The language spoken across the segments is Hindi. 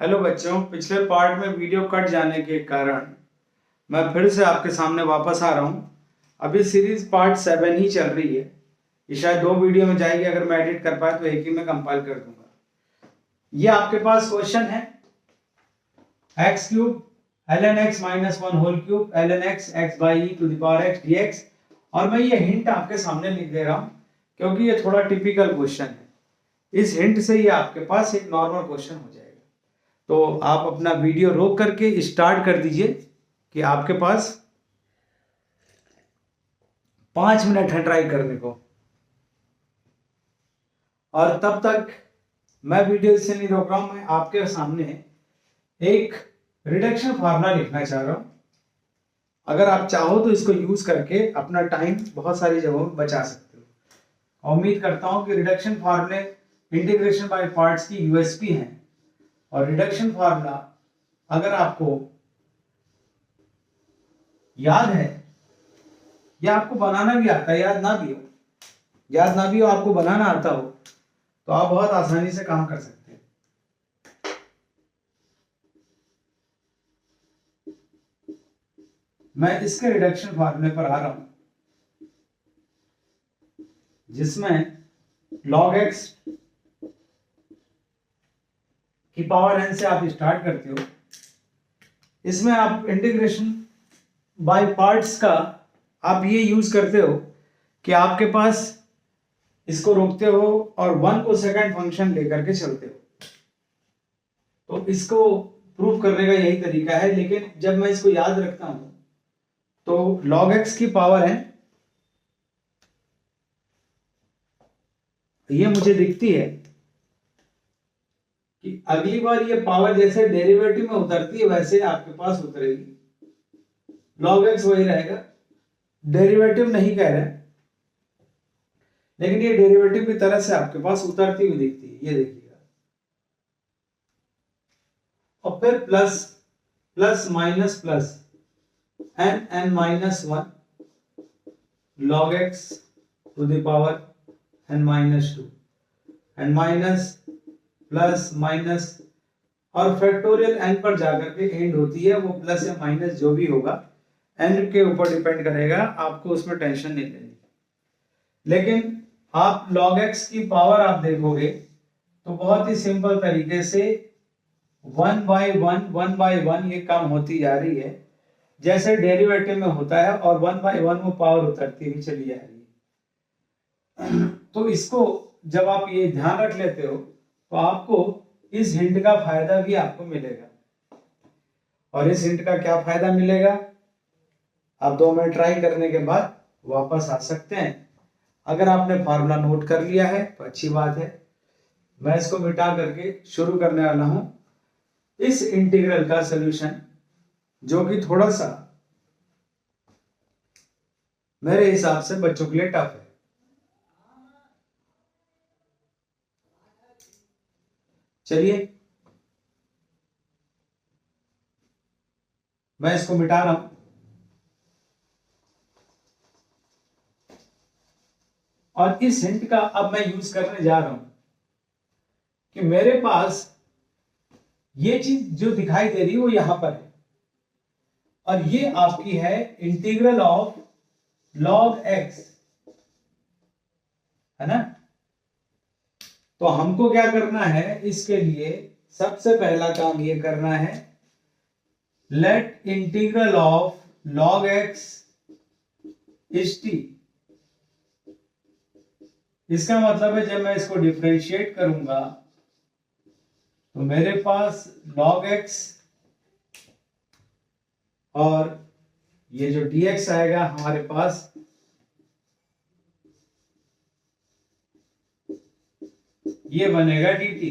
हेलो बच्चों, पिछले पार्ट में वीडियो कट जाने के कारण मैं फिर से आपके सामने वापस आ रहा हूँ। अभी सीरीज पार्ट 7 ही चल रही है। ये शायद 2 वीडियो में जाएगी, अगर मैं एडिट कर पाए तो एक ही में कंपाइल कर दूंगा। ये आपके पास क्वेश्चन है x cube ln x minus 1 whole cube ln x x by e to the power x dx, और मैं ये हिंट आपके सामने लिख दे रहा हूँ क्योंकि ये थोड़ा टिपिकल क्वेश्चन है। इस हिंट से ये आपके पास एक नॉर्मल क्वेश्चन हो जाएगा। तो आप अपना वीडियो रोक करके स्टार्ट कर दीजिए कि आपके पास 5 मिनट है ट्राई करने को, और तब तक मैं वीडियो इससे नहीं रोक रहा हूं। मैं आपके सामने एक रिडक्शन फार्मूला लिखना चाह रहा हूं। अगर आप चाहो तो इसको यूज करके अपना टाइम बहुत सारी जगहों में बचा सकते हो। उम्मीद करता हूं कि रिडक्शन फार्मूले इंटीग्रेशन बाय पार्ट्स की यूएसपी हैं, और रिडक्शन फार्मूला अगर आपको याद है या आपको बनाना भी आता है, याद ना भी हो आपको बनाना आता हो, तो आप बहुत आसानी से काम कर सकते हैं। मैं इसके रिडक्शन फार्मूले पर आ रहा हूं जिसमें log x की पावर n से आप स्टार्ट करते हो। इसमें आप इंटीग्रेशन बाय पार्ट्स का आप ये यूज करते हो कि आपके पास इसको रोकते हो और 1 को सेकंड फंक्शन लेकर के चलते हो। तो इसको प्रूव करने का यही तरीका है, लेकिन जब मैं इसको याद रखता हूं तो log x की पावर है, ये मुझे दिखती है कि अगली बार ये पावर जैसे डेरिवेटिव में उतरती है वैसे आपके पास उतरेगी। log x वही रहेगा, डेरिवेटिव नहीं कह रहे, लेकिन ये डेरिवेटिव की तरह से आपके पास उतरती हुई दिखती है, ये देखिएगा। और फिर plus plus minus plus n minus 1 log x to the power n minus 2 n minus plus minus, और फैक्टोरियल n पर जाकर के एंड होती है। वो प्लस या माइनस जो भी होगा n के ऊपर डिपेंड करेगा, आपको उसमें टेंशन नहीं लेनी। लेकिन आप log x की पावर आप देखोगे तो बहुत ही सिंपल तरीके से 1 बाई 1 ये कम होती जा रही है जैसे डेरिवेटिव में होता है, और 1 बाई 1 वो पावर उतरती हुई चली जा रही है। तो इसको जब आप ये ध्यान रख लेते हो तो आपको इस हिंट का फायदा भी आपको मिलेगा। और इस हिंट का क्या फायदा मिलेगा, आप 2 मिनट ट्राई करने के बाद वापस आ सकते हैं। अगर आपने फार्मूला नोट कर लिया है तो अच्छी बात है। मैं इसको मिटा करके शुरू करने वाला हूं इस इंटीग्रल का सॉल्यूशन, जो कि थोड़ा सा मेरे हिसाब से बच्चों के लिए टफ है। चलिए मैं इसको मिटा रहा हूं, और इस हिंट का अब मैं यूज करने जा रहा हूं कि मेरे पास ये चीज जो दिखाई दे रही है वो यहां पर है, और ये आपकी है इंटीग्रल ऑफ log x, है ना। तो हमको क्या करना है, इसके लिए सबसे पहला काम ये करना है, let integral of log x is t। इसका मतलब है जब मैं इसको डिफरेंशिएट करूंगा तो मेरे पास log x और ये जो dx आएगा हमारे पास ये बनेगा dt।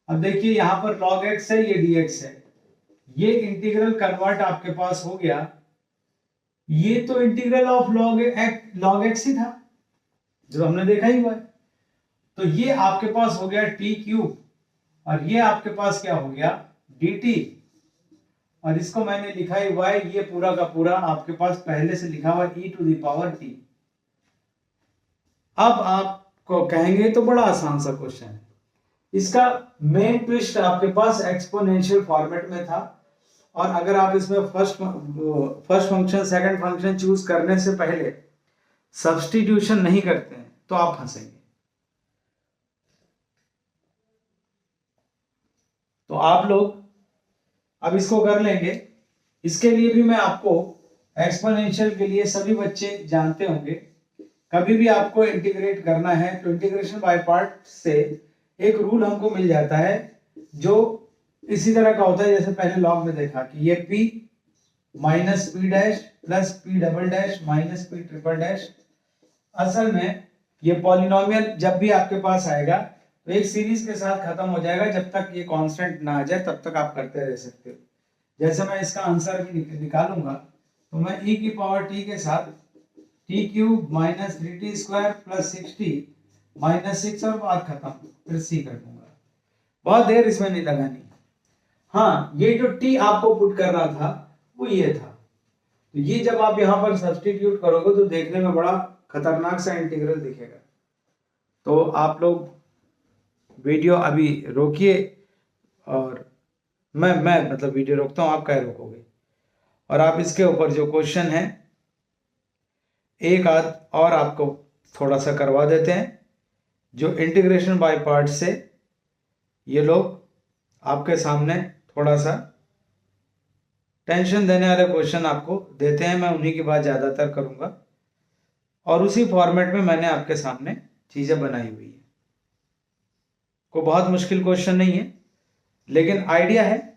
अब देखिए यहां पर log x है, ये dx है, ये इंटीग्रल कन्वर्ट आपके पास हो गया। ये तो इंटीग्रल ऑफ log x ही था जो हमने देखा ही हुआ है। तो ये आपके पास हो गया t क्यूब, और ये आपके पास क्या हो गया dt, और इसको मैंने लिखा ही हुआ है, ये पूरा का पूरा आपके पास पहले से लिखा हुआ e to the power t। अब आपको कहेंगे तो बड़ा आसान सा क्वेश्चन है, इसका मेन ट्विस्ट आपके पास एक्सपोनेंशियल फॉर्मेट में था, और अगर आप इसमें first function second function choose करने से पहले सब्स्टिट्यूशन नहीं करते हैं तो आप फंसेंगे। तो आप लोग अब इसको कर लेंगे। इसके लिए भी मैं आपको एक्सपोनेंशियल के लिए सभी बच्चे जानते होंगे, कभी भी आपको इंटीग्रेट करना है तो इंटीग्रेशन बाय पार्ट से एक रूल हमको मिल जाता है जो इसी तरह का होता है जैसे पहले लॉग में देखा कि ये p minus P dash plus P double dash minus P triple dash. असल में ये पॉलिनोमियल जब भी आपके पास आएगा तो एक सीरीज के साथ खत्म हो जाएगा, जब तक ये कांस्टेंट ना आ जाए तब तक आप करते रह सकते हो। जैसे मैं इसका आंसर भी निकालूंगा तो मैं e की पावर t के साथ T cube minus 3t square plus 6t minus 6 और बात खत्म, फिर c कर दूंगा। बहुत देर इसमें नहीं लगानी। हाँ, ये जो t आपको पुट करना था वो ये था, तो ये जब आप यहाँ पर सब्स्टिट्यूट करोगे तो देखने में बड़ा खतरनाक सा इंटीग्रल दिखेगा। तो आप लोग वीडियो अभी रोकिए और मैं मतलब वीडियो रोकता हूँ, आप क्या रोकोगे, और आप इसके ऊपर जो क्वेश्चन है एक आध और आपको थोड़ा सा करवा देते हैं, जो इंटीग्रेशन बाय पार्ट से ये लोग आपके सामने थोड़ा सा टेंशन देने वाले क्वेश्चन आपको देते हैं। मैं उन्हीं की बात ज़्यादातर करूँगा और उसी फॉर्मेट में मैंने आपके सामने चीज़ें बनाई हुई है। कोई बहुत मुश्किल क्वेश्चन नहीं है, लेकिन आइडिया है,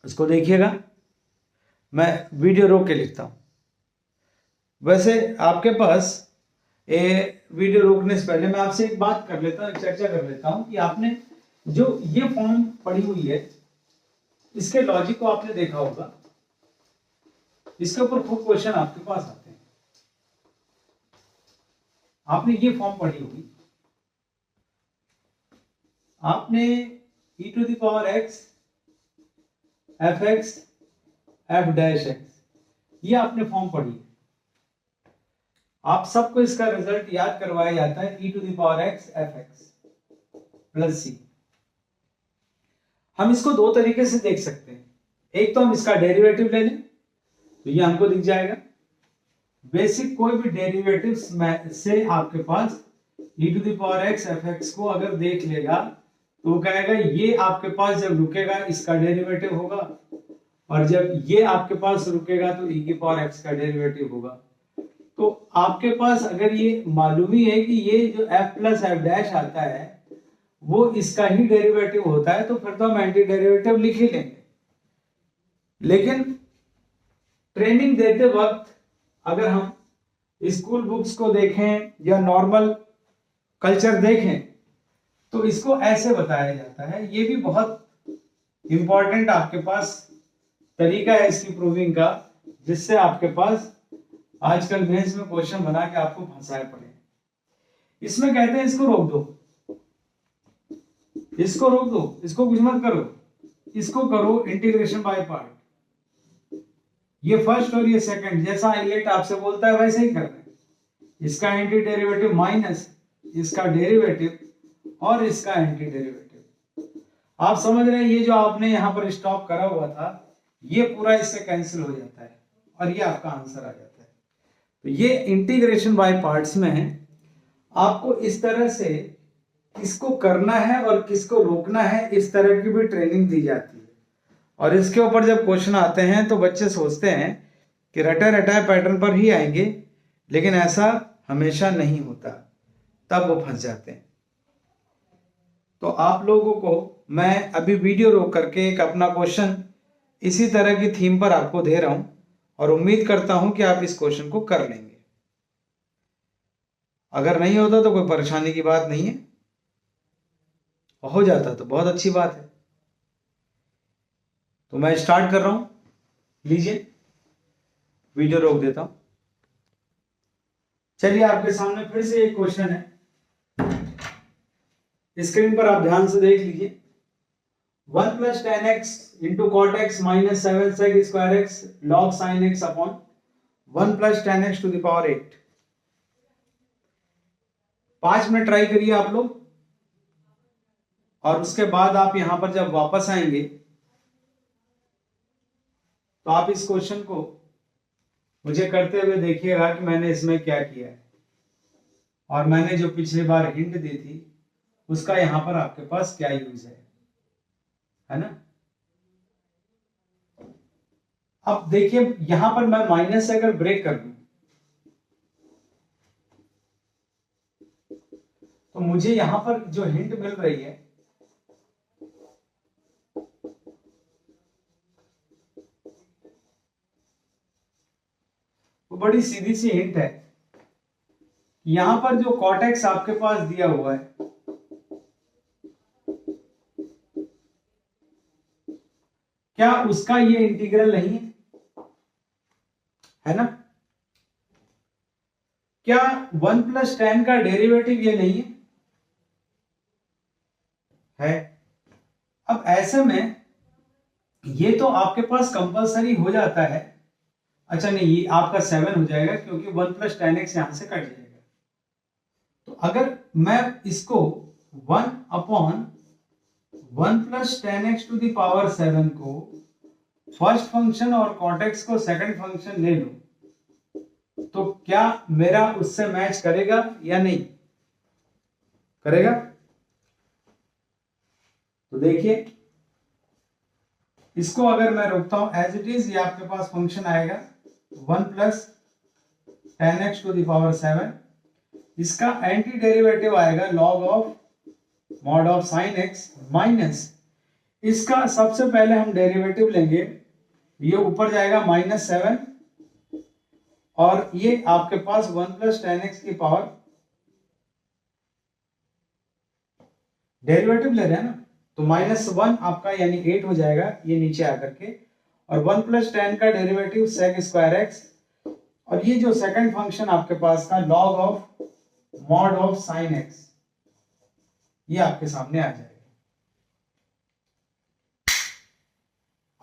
उसको देखिएगा। मैं वीडियो रोक के लिखता हूँ। वैसे आपके पास वीडियो रोकने से पहले मैं आपसे एक बात कर लेता हूँ, चर्चा कर लेता हूँ कि आपने जो ये फॉर्म पढ़ी हुई है इसके लॉजिक को आपने देखा होगा, इसके ऊपर खूब क्वेश्चन आपके पास आते हैं। आपने ये फॉर्म पढ़ी होगी, आपने e to the power x F x f dash x, ये आपने फॉर्म पढ़ी है। आप सबको इसका रिजल्ट याद करवाया जाता है e to the power x F X plus C. हम इसको दो तरीके से देख सकते हैं। एक तो हम इसका डेरिवेटिव ले लें तो ये हमको दिख जाएगा। बेसिक कोई भी डेरिवेटिव से आपके पास e to the power x F x को अगर देख लेगा तो वो कहेगा ये आपके पास जब रुकेगा इसका डेरिवेटिव होगा, और जब ये आपके पास रुकेगा तो e की पावर x का डेरिवेटिव होगा। तो आपके पास अगर ये मालूम ही है कि ये जो f प्लस एफ डैश आता है वो इसका ही डेरिवेटिव होता है, तो फिर तो हम एंटी डेरिवेटिव लिख ही लेंगे। लेकिन ट्रेनिंग देते वक्त अगर हम स्कूल बुक्स को देखें या नॉर्मल कल्चर देखें तो इसको ऐसे बताया जाता है। ये भी बहुत इंपॉर्टेंट आपके पास तरीका है इसकी प्रूविंग का, जिससे आपके पास आजकल मेंस में क्वेश्चन बना के आपको फंसाए पड़े। इसमें कहते हैं इसको रोक दो, इसको रोक दो, इसको कुछ मत करो, इसको करो इंटीग्रेशन बाय पार्ट। ये फर्स्ट और ये सेकंड, जैसा आइलेट आपसे बोलता है वैसे ही करना है। इसका एंटी डेरिवेटिव माइनस इसका डेरिवेटिव और इसका एंटी डेरिवेटिव। आप समझ रहे हैं, ये जो आपने यहां पर स्टॉप करा हुआ था ये पूरा इससे कैंसिल हो जाता है और ये आपका आंसर आ जाता है। तो ये इंटीग्रेशन बाय पार्ट्स में है। आपको इस तरह से किसको करना है और किसको रोकना है इस तरह की भी ट्रेनिंग दी जाती है। और इसके ऊपर जब क्वेश्चन आते हैं तो बच्चे सोचते हैं कि रटाए रटाए पैटर्न पर ही आएंगे, लेकिन ऐसा हमेशा नहीं होता, तब वो फंस जाते हैं। तो आप लोगों को मैं अभी वीडियो रोक करके एक अपना क्वेश्चन इसी तरह की थीम पर आपको दे रहा हूं और उम्मीद करता हूं कि आप इस क्वेश्चन को कर लेंगे। अगर नहीं होता तो कोई परेशानी की बात नहीं है, हो जाता तो बहुत अच्छी बात है। तो मैं स्टार्ट कर रहा हूं, लीजिए वीडियो रोक देता हूं। चलिए आपके सामने फिर से एक क्वेश्चन है, स्क्रीन पर आप ध्यान से देख लीजिए। 1 plus 10x into cot x minus 7 sec square x log sine x upon 1 plus 10x to the power 8। 5 minute try करिए आप लोग। और उसके बाद आप यहां पर जब वापस आएंगे तो आप इस क्वेश्चन को मुझे करते हुए देखिएगा कि मैंने इसमें क्या किया है, और मैंने जो पिछली बार हिंट दी थी उसका यहां पर आपके पास क्या यूज है ना। अब देखिए यहां पर मैं माइनस से अगर ब्रेक कर दूं तो मुझे यहां पर जो हिंट मिल रही है वो बड़ी सीधी सी हिंट है। यहां पर जो कॉटेक्स आपके पास दिया हुआ है, क्या उसका ये इंटीग्रल नहीं है ना? क्या 1 + tan का डेरिवेटिव ये नहीं है? अब ऐसे में ये तो आपके पास कंपलसरी हो जाता है। अच्छा नहीं, ये आपका 7 हो जाएगा क्योंकि 1 + tan x यहां से कट जाएगा। तो अगर मैं इसको 1/1 + tan x⁴ को फर्स्ट फंक्शन और cot x को सेकंड फंक्शन ले लूं तो क्या मेरा उससे मैच करेगा या नहीं करेगा? तो देखिए इसको अगर मैं रोकता हूं एज इट इज, ये आपके पास फंक्शन आएगा 1 + tan x⁴। इसका एंटी डेरिवेटिव आएगा log of mod of sin x minus, इसका सबसे पहले हम डेरिवेटिव लेंगे, ये ऊपर जाएगा -7 और ये आपके पास 1 + tan x⁴ डेरिवेटिव ले रहे हैं ना, तो -1 आपका यानी 8 हो जाएगा ये नीचे आकर के, और 1 + tan का डेरिवेटिव sec² x, और ये जो सेकंड फंक्शन आपके पास था log of mod of sin x, ये आपके सामने आ जाएगा।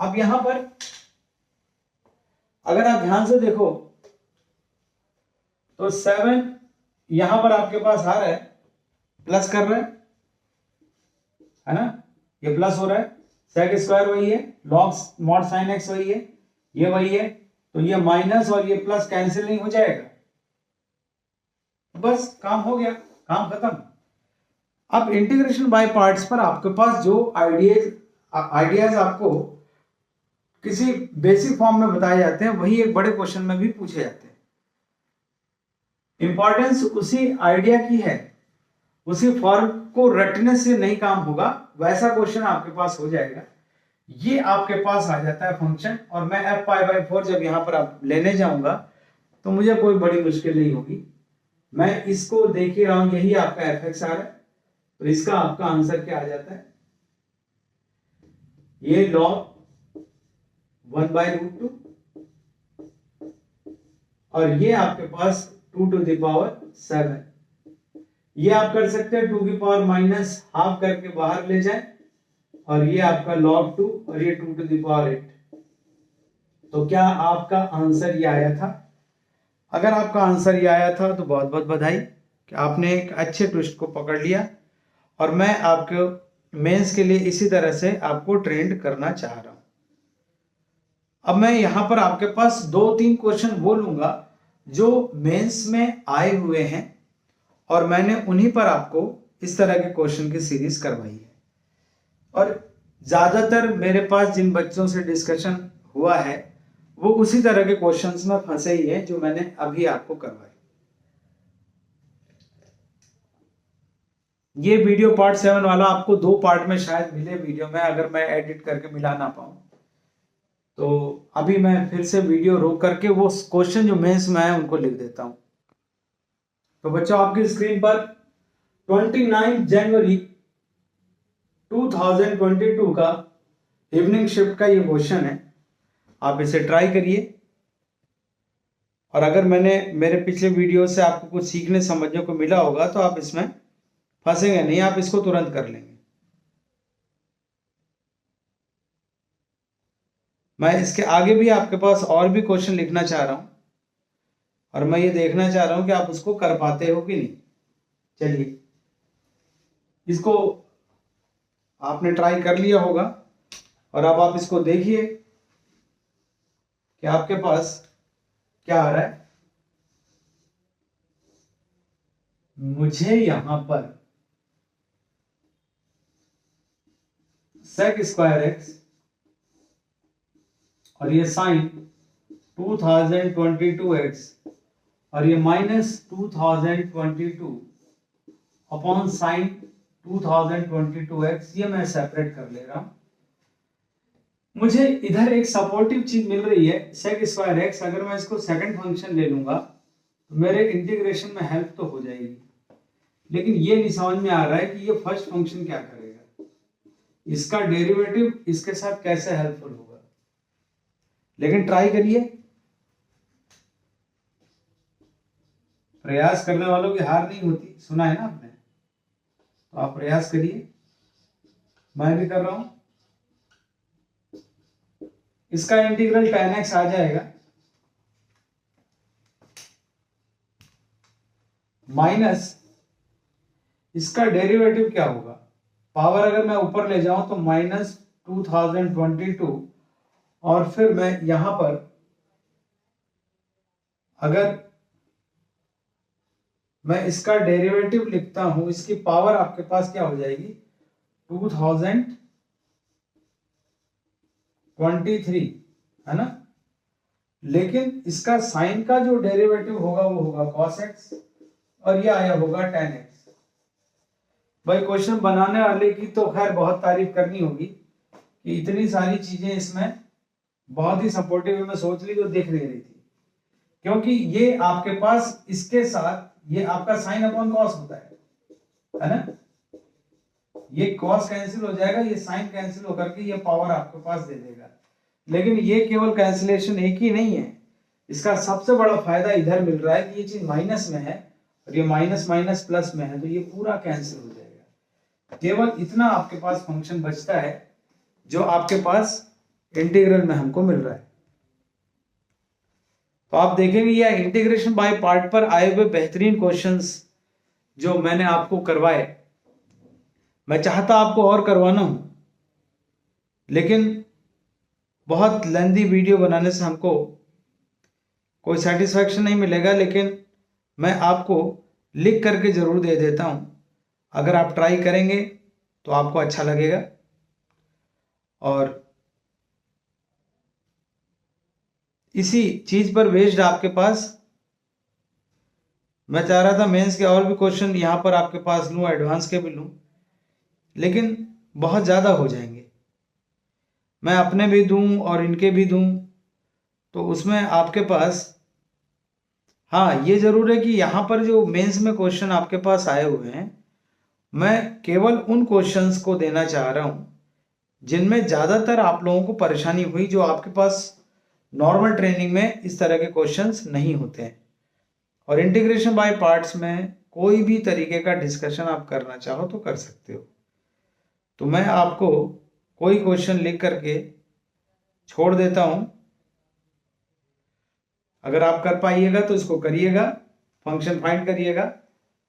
अब यहां पर अगर आप ध्यान से देखो तो 7 यहां पर आपके पास आ रहा है, प्लस कर रहा है ना, ये प्लस हो रहा है, sec² वही है, log mod sin x वही है, ये वही है, तो ये माइनस और ये प्लस कैंसिल नहीं हो जाएगा, बस काम हो गया, काम खत्म। अब इंटीग्रेशन बाय पार्ट्स पर आपके पास जो आइडियाज आपको किसी बेसिक फॉर्म में बताए जाते हैं वही एक बड़े क्वेश्चन में भी पूछे जाते हैं। इंपॉर्टेंस उसी आइडिया की है, उसी फॉर्म को रटने से नहीं काम होगा, वैसा क्वेश्चन आपके पास हो जाएगा। ये आपके पास आ जाता है फंक्शन, और मैं f π/4 जब यहां पर आप लेने जाऊंगा तो मुझे कोई बड़ी मुश्किल नहीं होगी, मैं इसको देख ही रहा हूं, यही आपका fx आ रहा है, तो इसका आपका आंसर क्या आ जाता है, ये log 1/√2 और ये आपके पास 2⁻7, ये आप कर सकते हैं 2⁻−½ करके बाहर ले जाए, और ये आपका log 2 और ये 2⁸। तो क्या आपका आंसर ये आया था? अगर आपका आंसर ये आया था तो बहुत बहुत बधाई कि आपने एक अच्छे ट्विस्ट को पकड़ लिया, और मैं आपको मेंस के लिए इसी तरह से आपको ट्रेंड करना चाह रहा हूं। अब मैं यहां पर आपके पास 2-3 क्वेश्चन वो लूंगा जो मेंस में आए हुए हैं, और मैंने उन्हीं पर आपको इस तरह के क्वेश्चन की सीरीज करवाई है, और ज्यादातर मेरे पास जिन बच्चों से डिस्कशन हुआ है वो उसी तरह के क्वेश्चंस में फंसे ही हैं जो मैंने अभी आपको करवाए। ये वीडियो पार्ट 7 वाला आपको 2 पार्ट में शायद मिले वीडियो में, अगर मैं एडिट करके मिला ना पाऊं तो अभी मैं फिर से वीडियो रोक करके वो क्वेश्चन जो मेंस में आए उनको लिख देता हूं। तो बच्चों आपकी स्क्रीन पर 29 जनवरी 2022 का इवनिंग शिफ्ट का ये क्वेश्चन है, आप इसे ट्राई करिए, और अगर मेरे पिछले वीडियो से आपको कुछ सीखने समझने को मिला होगा तो आप इसमें फंसेंगे नहीं, आप इसको तुरंत कर लेंगे। मैं इसके आगे भी आपके पास और भी क्वेश्चन लिखना चाह रहा हूं, और मैं ये देखना चाह रहा हूं कि आप उसको कर पाते हो कि नहीं। चलिए इसको आपने ट्राई कर लिया होगा और अब आप इसको देखिए कि आपके पास क्या आ रहा है। मुझे यहां पर sec स्क्वायर एक्स और ये साइन 2022x और ये माइनस 2022 अपॉन साइन 2022x, ये मैं सेपरेट कर ले रहा हूं। मुझे इधर एक सपोर्टिव चीज मिल रही है sec स्क्वायर एक्स। अगर मैं इसको सेकंड फंक्शन ले लूंगा तो मेरे इंटीग्रेशन में हेल्प तो हो जाएगी, लेकिन ये नहीं समझ में आ रहा है कि ये फर्स्ट फंक्शन क्या करेगा, इसका डेरिवेटिव इसके साथ कैसे हेल्पफुल होगा। लेकिन ट्राई करिए, प्रयास करने वालों की हार नहीं होती, सुना है ना आपने, तो आप प्रयास करिए, मैं भी कर रहा हूं। इसका इंटीग्रल tan x आ जाएगा माइनस इसका डेरिवेटिव क्या होगा, पावर अगर मैं ऊपर ले जाऊं तो माइनस 2022 और फिर मैं यहां पर अगर मैं इसका डेरिवेटिव लिखता हूं, इसकी पावर आपके पास क्या हो जाएगी 2023, है ना। लेकिन इसका साइन का जो डेरिवेटिव होगा वो होगा cos x और ये आया होगा tan x। भाई क्वेश्चन बनाने वाले की तो खैर बहुत तारीफ करनी होगी कि इतनी सारी चीजें इसमें बहुत ही सपोर्टिव में सोच ली, जो दिख नहीं रही थी, क्योंकि ये आपके पास इसके साथ ये आपका साइन अपॉन कॉस होता है ना। ये कॉस कैंसिल हो जाएगा, ये साइन कैंसिल होकर के ये पावर आपके पास दे देगा। लेकिन ये केवल कैंसिलेशन एक ही नहीं है, इसका सबसे बड़ा फायदा इधर मिल रहा है कि ये चीज माइनस में है और ये माइनस माइनस प्लस में है, तो ये पूरा कैंसिल हो जाएगा। केवल इतना आपके पास फंक्शन बचता है जो आपके पास इंटीग्रल में हमको मिल रहा है। तो आप देखेंगे यह इंटीग्रेशन बाय पार्ट पर आए हुए बेहतरीन क्वेश्चंस जो मैंने आपको करवाए, मैं चाहता आपको और करवाना हूं, लेकिन बहुत लेंथी वीडियो बनाने से हमको कोई सेटिस्फैक्शन नहीं मिलेगा। लेकिन मैं आपको लिख करके जरूर दे देता हूं, अगर आप ट्राई करेंगे तो आपको अच्छा लगेगा। और इसी चीज पर बेस्ड आपके पास मैं चाह रहा था मेंस के और भी क्वेश्चन यहां पर आपके पास लूं, एडवांस के भी लूं, लेकिन बहुत ज्यादा हो जाएंगे, मैं अपने भी दूं और इनके भी दूं, तो उसमें आपके पास हाँ ये जरूर है कि यहां पर जो मेंस में क्वेश्चन आपके पास आए हुए हैं, मैं केवल उन क्वेश्चंस को देना चाह रहा हूं जिनमें ज्यादातर आप लोगों को परेशानी हुई, जो आपके पास नॉर्मल ट्रेनिंग में इस तरह के क्वेश्चंस नहीं होते हैं। और इंटीग्रेशन बाय पार्ट्स में कोई भी तरीके का डिस्कशन आप करना चाहो तो कर सकते हो। तो मैं आपको कोई क्वेश्चन लिख करके छोड़ देता हूं, अगर आप कर पाइएगा तो इसको करिएगा, फंक्शन फाइंड करिएगा।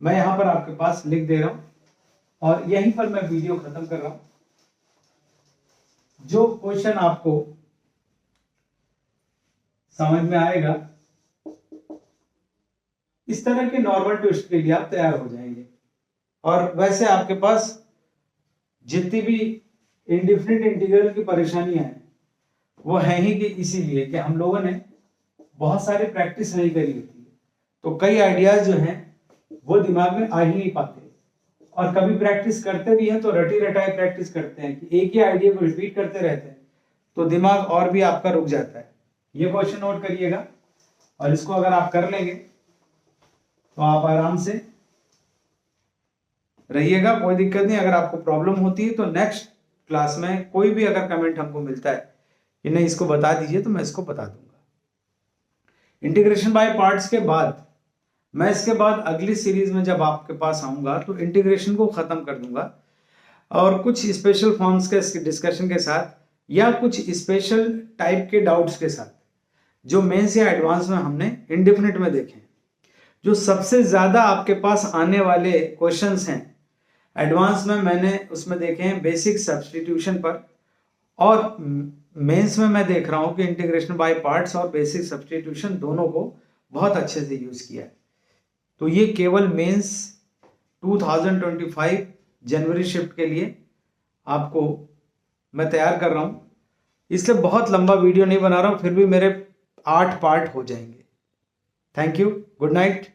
मैं यहां पर आपके पास लिख दे रहा हूं और यहीं पर मैं वीडियो खत्म कर रहा हूं। जो क्वेश्चन आपको समझ में आएगा, इस तरह के नॉर्मल ट्विस्ट के लिए आप तैयार हो जाएंगे। और वैसे आपके पास जितनी भी इंडिफरेंट इंटीग्रल की परेशानियां हैं वो है ही कि इसीलिए कि हम लोगों ने बहुत सारी प्रैक्टिस नहीं करी होती है, तो कई आइडियाज जो हैं वो दिमाग में आ ही नहीं पाते, और कभी प्रैक्टिस करते भी हैं तो रटी रटाई प्रैक्टिस करते हैं कि एक ही आइडिया को रिपीट करते रहते हैं, तो दिमाग और भी आपका रुक जाता है। ये क्वेश्चन नोट करिएगा और इसको अगर आप कर लेंगे तो आप आराम से रहिएगा, कोई दिक्कत नहीं। अगर आपको प्रॉब्लम होती है तो नेक्स्ट क्लास में कोई भी अगर कमेंट हमको मिलता है कि नहीं इसको बता दीजिए, तो मैं इसको बता दूंगा। इंटीग्रेशन बाय पार्ट्स के बाद मैं इसके बाद अगली सीरीज में जब आपके पास आऊंगा तो इंटीग्रेशन को खत्म कर दूंगा और कुछ स्पेशल फॉर्म्स के डिस्कशन के साथ या कुछ स्पेशल टाइप के डाउट्स के साथ जो मेंस या एडवांस में हमने इंडेफिनिट में देखे। जो सबसे ज्यादा आपके पास आने वाले क्वेश्चंस हैं एडवांस में मैंने उसमें देखे हैं बेसिक सब्स्टिट्यूशन पर, और मेंस में मैं देख रहा हूँ कि इंटीग्रेशन बाय पार्ट्स और बेसिक सब्स्टिट्यूशन दोनों को बहुत अच्छे से यूज किया है। तो ये केवल मेंस 2025 जनवरी शिफ्ट के लिए आपको मैं तैयार कर रहा हूँ, इसलिए बहुत लंबा वीडियो नहीं बना रहा हूँ, फिर भी मेरे 8 पार्ट हो जाएंगे। Thank you, good night.